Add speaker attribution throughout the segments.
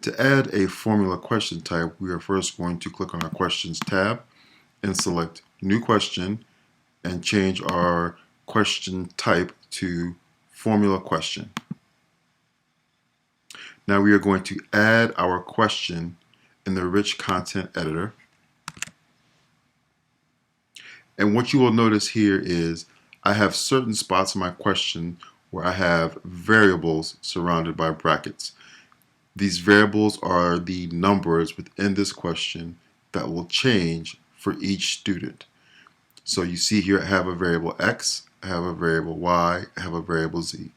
Speaker 1: To add a formula question type, we are first going to click on our Questions tab and select New Question and change our question type to Formula Question. Now we are going to add our question in the Rich Content Editor. And what you will notice here is I have certain spots in my question where I have variables surrounded by brackets. These variables are the numbers within this question that will change for each student. So you see here I have a variable x, I have a variable y, I have a variable z.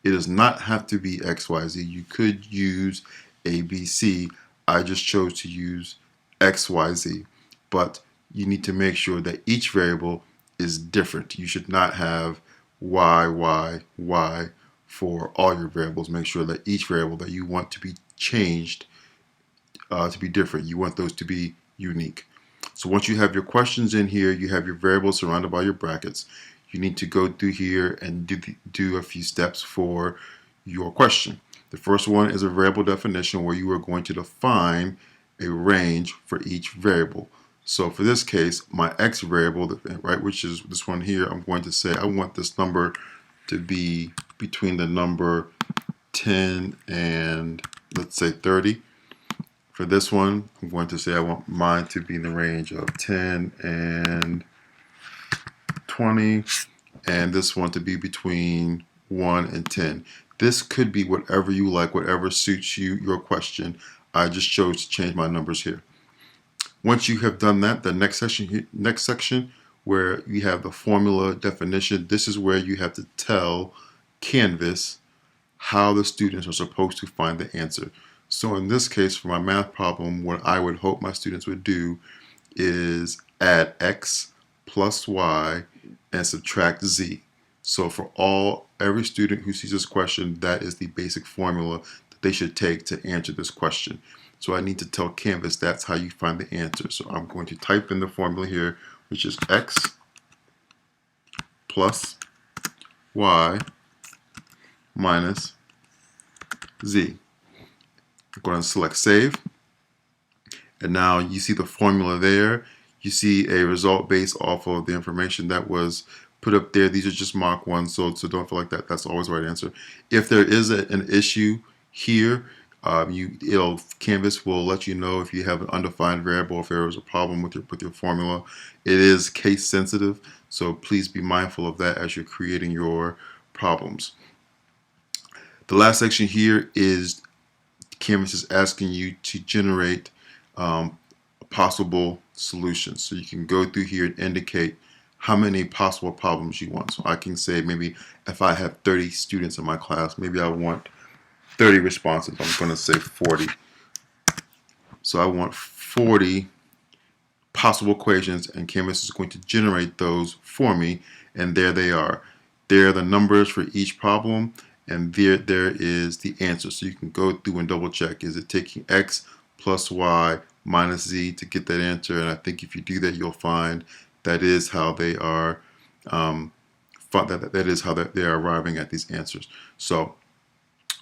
Speaker 1: It does not have to be x, y, z. You could use a, b, c. I just chose to use x, y, z. But you need to make sure that each variable is different. You should not have y, y, y for all your variables. Make sure that each variable that you want to be changed to be different. You want those to be unique. So once you have your questions in here, you have your variables surrounded by your brackets, you need to go through here and do a few steps for your question. The first one is a variable definition where you are going to define a range for each variable. So for this case, my x variable, right, which is this one here, I'm going to say I want this number to be between the number 10 and let's say 30. For this one, I'm going to say I want mine to be in the range of 10 and 20, and this one to be between 1 and 10. This could be whatever you like, whatever suits you, your question. I just chose to change my numbers here. Once you have done that, the next section where you have the formula definition, this is where you have to tell Canvas how the students are supposed to find the answer. So in this case, for my math problem, what I would hope my students would do is add x plus y and subtract z. So for every student who sees this question, that is the basic formula that they should take to answer this question. So I need to tell Canvas that's how you find the answer. So I'm going to type in the formula here, which is x plus y minus z. I'm going to select save. And now you see the formula there. You see a result based off of the information that was put up there. These are just mock ones, so don't feel like that's always the right answer. If there is an issue here, Canvas will let you know if you have an undefined variable, if there is a problem with your formula. It is case sensitive, so please be mindful of that as you're creating your problems. The last section here is Canvas is asking you to generate possible solutions. So you can go through here and indicate how many possible problems you want. So I can say maybe if I have 30 students in my class, maybe I want 30 responses. I'm going to say 40. So I want 40 possible equations, and Canvas is going to generate those for me, and there they are. There are the numbers for each problem, and there is the answer. So you can go through and double check. Is it taking x plus y minus z to get that answer? And I think if you do that, you'll find that is how they are they are arriving at these answers. So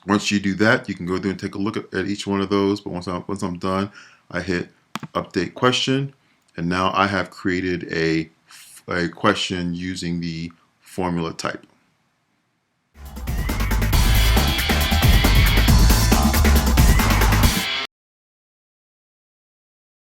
Speaker 1: once you do that, you can go through and take a look at each one of those. But once I'm done, I hit update question, and now I have created a question using the formula type.